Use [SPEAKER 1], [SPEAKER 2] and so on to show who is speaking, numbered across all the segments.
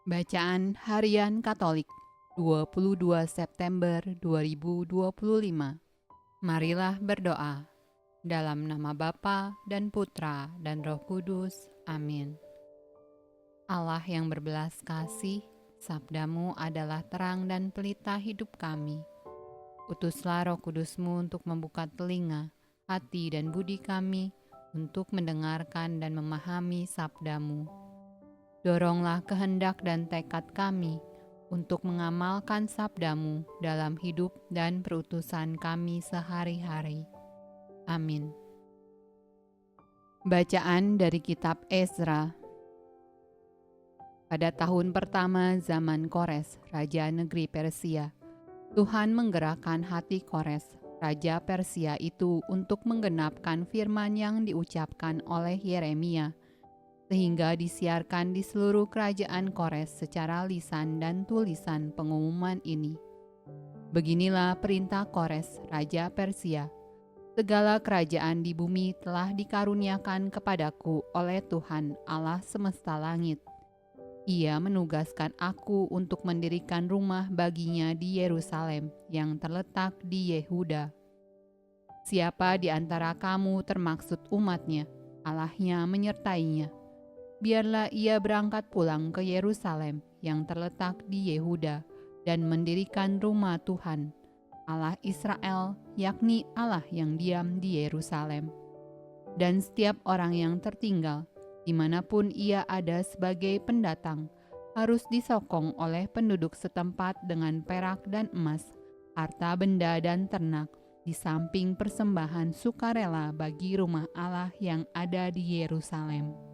[SPEAKER 1] Bacaan Harian Katolik 22 September 2025. Marilah berdoa dalam nama Bapa dan Putra dan Roh Kudus. Amin. Allah yang berbelas kasih, sabdamu adalah terang dan pelita hidup kami. Utuslah Roh Kudusmu untuk membuka telinga, hati dan budi kami untuk mendengarkan dan memahami sabdamu. Doronglah kehendak dan tekad kami untuk mengamalkan sabdamu dalam hidup dan perutusan kami sehari-hari. Amin. Bacaan dari Kitab Ezra. Pada tahun pertama zaman Kores, Raja Negeri Persia, Tuhan menggerakkan hati Kores, Raja Persia itu untuk menggenapkan firman yang diucapkan oleh Yeremia, sehingga disiarkan di seluruh kerajaan Kores secara lisan dan tulisan pengumuman ini. Beginilah perintah Kores, Raja Persia. Segala kerajaan di bumi telah dikaruniakan kepadaku oleh Tuhan Allah semesta langit. Ia menugaskan aku untuk mendirikan rumah baginya di Yerusalem yang terletak di Yehuda. Siapa di antara kamu termaksud umatnya, Allahnya menyertainya. Biarlah ia berangkat pulang ke Yerusalem yang terletak di Yehuda dan mendirikan rumah Tuhan, Allah Israel, yakni Allah yang diam di Yerusalem. Dan setiap orang yang tertinggal, dimanapun ia ada sebagai pendatang, harus disokong oleh penduduk setempat dengan perak dan emas, harta benda dan ternak, di samping persembahan sukarela bagi rumah Allah yang ada di Yerusalem.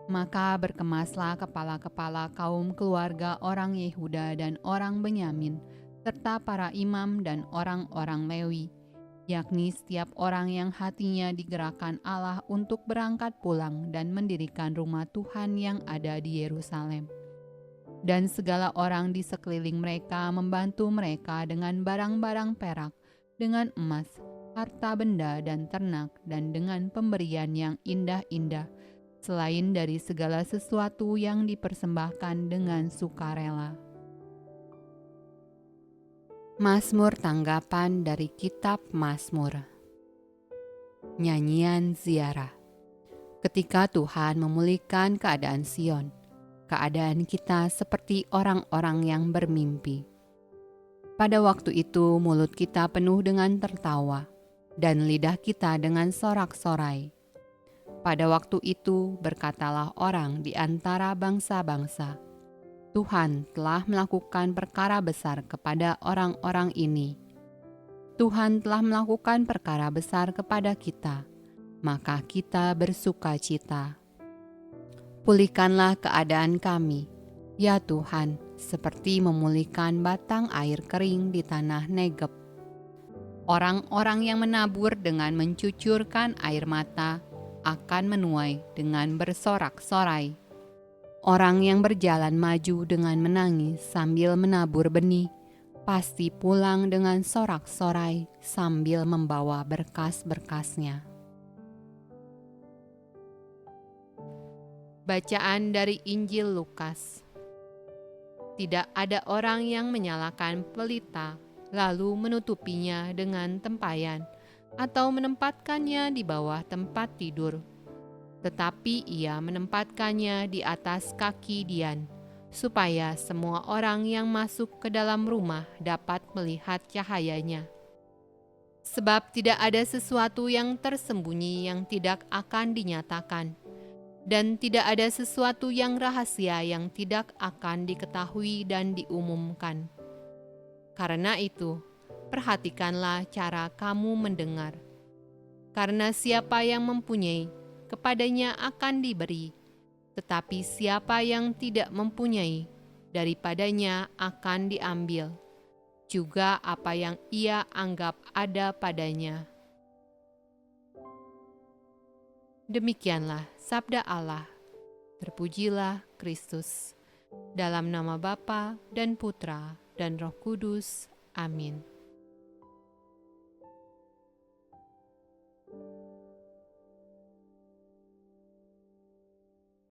[SPEAKER 1] Maka berkemaslah kepala-kepala kaum keluarga orang Yehuda dan orang Benyamin, serta para imam dan orang-orang Lewi, yakni setiap orang yang hatinya digerakkan Allah untuk berangkat pulang dan mendirikan rumah Tuhan yang ada di Yerusalem. Dan segala orang di sekeliling mereka membantu mereka dengan barang-barang perak, dengan emas, harta benda dan ternak, dan dengan pemberian yang indah-indah, selain dari segala sesuatu yang dipersembahkan dengan sukarela. Mazmur tanggapan dari Kitab Mazmur. Nyanyian ziarah. Ketika Tuhan memulihkan keadaan Sion, keadaan kita seperti orang-orang yang bermimpi. Pada waktu itu mulut kita penuh dengan tertawa, dan lidah kita dengan sorak-sorai. Pada waktu itu berkatalah orang di antara bangsa-bangsa, Tuhan telah melakukan perkara besar kepada orang-orang ini. Tuhan telah melakukan perkara besar kepada kita, maka kita bersuka cita. Pulihkanlah keadaan kami, ya Tuhan, seperti memulihkan batang air kering di tanah Negeb. Orang-orang yang menabur dengan mencucurkan air mata akan menuai dengan bersorak-sorai. Orang yang berjalan maju dengan menangis sambil menabur benih, pasti pulang dengan sorak-sorai sambil membawa berkas-berkasnya. Bacaan dari Injil Lukas. Tidak ada orang yang menyalakan pelita lalu menutupinya dengan tempayan atau menempatkannya di bawah tempat tidur, tetapi ia menempatkannya di atas kaki dian, supaya semua orang yang masuk ke dalam rumah dapat melihat cahayanya. Sebab tidak ada sesuatu yang tersembunyi yang tidak akan dinyatakan, dan tidak ada sesuatu yang rahasia yang tidak akan diketahui dan diumumkan. Karena itu, perhatikanlah cara kamu mendengar. Karena siapa yang mempunyai, kepadanya akan diberi, tetapi siapa yang tidak mempunyai, daripadanya akan diambil juga apa yang ia anggap ada padanya. Demikianlah sabda Allah. Terpujilah Kristus. Dalam nama Bapa dan Putra dan Roh Kudus. Amin.